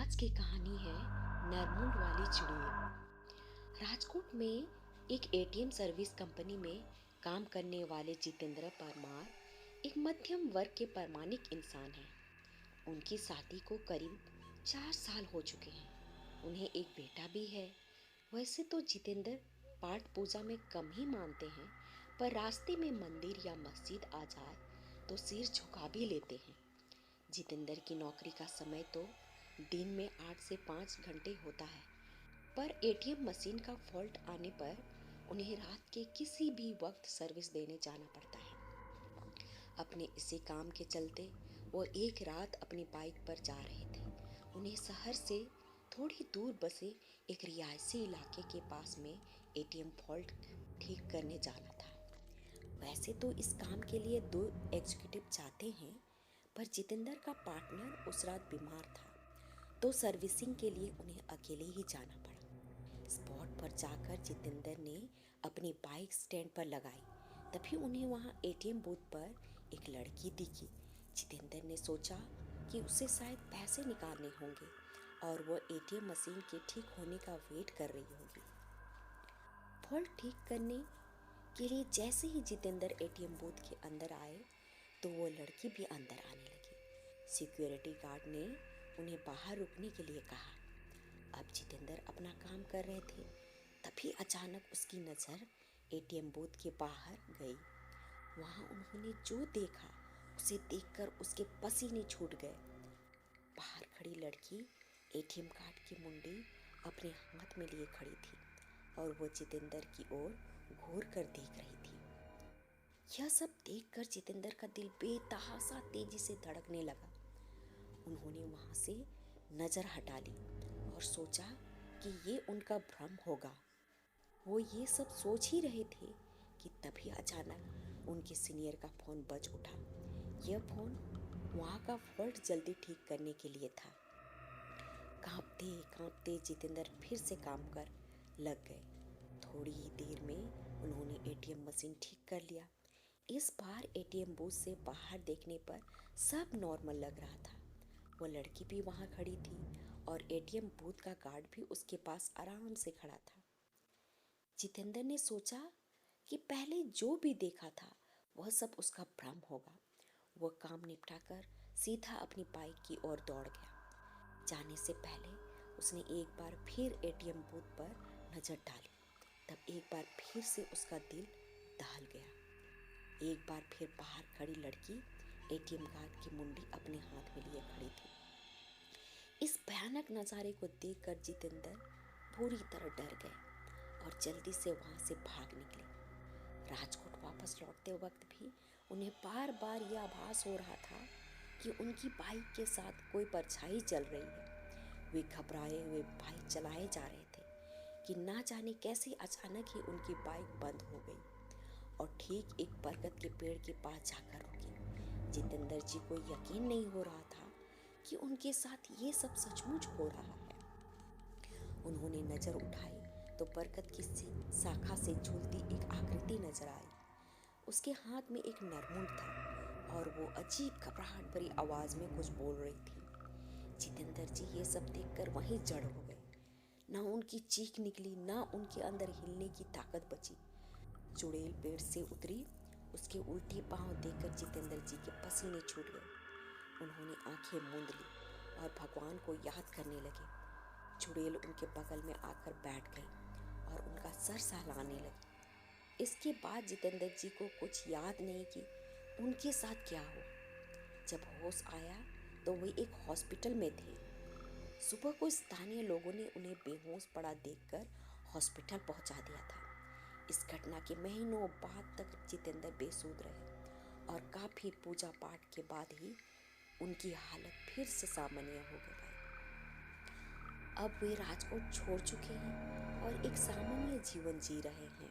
आज की कहानी है नरमुंड वाली चुड़ैल। राजकोट में एक एटीएम सर्विस कंपनी में काम करने वाले जितेंद्र परमार एक मध्यम वर्ग के प्रामाणिक इंसान हैं। उनकी शादी को करीब 4 साल हो चुके हैं। उन्हें एक बेटा भी है। वैसे तो जितेंद्र पाठ पूजा में कम ही मानते हैं, पर रास्ते में मंदिर या मस्जिद आ जाए तो सिर झुका भी लेते हैं। जितेंद्र की नौकरी का समय तो दिन में 8 से 5 घंटे होता है, पर एटीएम मशीन का फॉल्ट आने पर उन्हें रात के किसी भी वक्त सर्विस देने जाना पड़ता है। अपने इसी काम के चलते वो एक रात अपनी बाइक पर जा रहे थे। उन्हें शहर से थोड़ी दूर बसे एक रिहायशी इलाके के पास में एटीएम फॉल्ट ठीक करने जाना था। वैसे तो इस काम के लिए 2 एग्जीक्यूटिव चाहते हैं, पर जितेंद्र का पार्टनर उस रात बीमार था, तो सर्विसिंग के लिए उन्हें अकेले ही जाना पड़ा। स्पॉट पर जाकर जितेंद्र ने अपनी बाइक स्टैंड पर लगाई। तभी उन्हें वहां एटीएम बूथ पर एक लड़की दिखी। जितेंद्र ने सोचा कि उसे शायद पैसे निकालने होंगे और वो एटीएम मशीन के ठीक होने का वेट कर रही होगी। फॉल्ट ठीक करने के लिए जैसे ही जितेंद्र एटीएम बूथ के अंदर आए तो वो लड़की भी अंदर आने लगी। सिक्योरिटी गार्ड ने उन्हें बाहर रुकने के लिए कहा। अब जितेंद्र अपना काम कर रहे थे, तभी अचानक उसकी नज़र एटीएम बूथ के बाहर गई। वहां उन्होंने जो देखा उसे देखकर उसके पसीने छूट गए। बाहर खड़ी लड़की एटीएम कार्ड की मुंडी अपने हाथ में लिए खड़ी थी और वो जितेंद्र की ओर घूर कर देख रही थी। यह सब देखकर जितेंद्र का दिल बेतहाशा तेजी से धड़कने लगा। उन्होंने वहां से नजर हटा ली और सोचा कि ये उनका भ्रम होगा। वो ये सब सोच ही रहे थे कि तभी अचानक उनके सीनियर का फोन बज उठा। यह फोन वहां का फॉल्ट जल्दी ठीक करने के लिए था। कांपते कांपते जितेंद्र फिर से काम कर लग गए। थोड़ी ही देर में उन्होंने एटीएम मशीन ठीक कर लिया। इस बार एटीएम बूथ से बाहर देखने पर सब नॉर्मल लग रहा था। वो लड़की भी वहां खड़ी थी और एटीएम बूथ का गार्ड भी उसके पास आराम से खड़ा था। जितेंद्र ने सोचा कि पहले जो भी देखा था वह सब उसका भ्रम होगा। वह काम निपटाकर सीधा अपनी बाइक की ओर दौड़ गया। जाने से पहले उसने एक बार फिर एटीएम बूथ पर नजर डाली। तब एक बार फिर से उसका दिल दहल गया। एक बार फिर बाहर खड़ी लड़की एटीएम कार्ड की मुंडी अपने हाथ में लिए खड़ी थी। इस भयानक नज़ारे को देखकर जितेंद्र पूरी तरह डर गए और जल्दी से वहां से भाग निकले। राजकोट वापस लौटते वक्त भी उन्हें बार बार यह आभास हो रहा था कि उनकी बाइक के साथ कोई परछाई चल रही है। वे घबराए हुए बाइक चलाए जा रहे थे कि ना जाने कैसे अचानक ही उनकी बाइक बंद हो गई और ठीक एक बरगद के पेड़ के पास जाकर रुकी। जितेंद्र जी को यकीन नहीं हो रहा था कि उनके साथ ये सब सचमुच हो रहा है। उन्होंने नजर उठाई तो बरगद की शाखा से झूलती एक आकृति नजर आई। उसके हाथ में एक नरमुंड था और वो अजीब घबराहट भरी आवाज में कुछ बोल रही थी। जितेंद्र जी ये सब देखकर वहीं जड़ हो गए। ना उनकी चीख निकली, ना उनके अंदर हिलने की ताकत बची। चुड़ैल पेड़ से उतरी। उसके उल्टे पांव देखकर जितेंद्र जी के पसीने छूट गए। उन्होंने आंखें मूंद ली और भगवान को याद करने लगे। चुड़ैल उनके बगल में आकर बैठ गई और उनका सर सहलाने लगी। इसके बाद जितेंद्र जी को कुछ याद नहीं कि उनके साथ क्या हुआ। जब होश आया तो वे एक हॉस्पिटल में थे। सुबह को स्थानीय लोगों ने उन्हें बेहोश पड़ा देखकर हॉस्पिटल पहुंचा दिया था। इस घटना के महीनों बाद तक जितेंद्र बेसुध रहे और काफी पूजा पाठ के बाद ही उनकी हालत फिर से सामान्य हो गई। अब वे राजकोट छोड़ चुके हैं और एक सामान्य जीवन जी रहे हैं।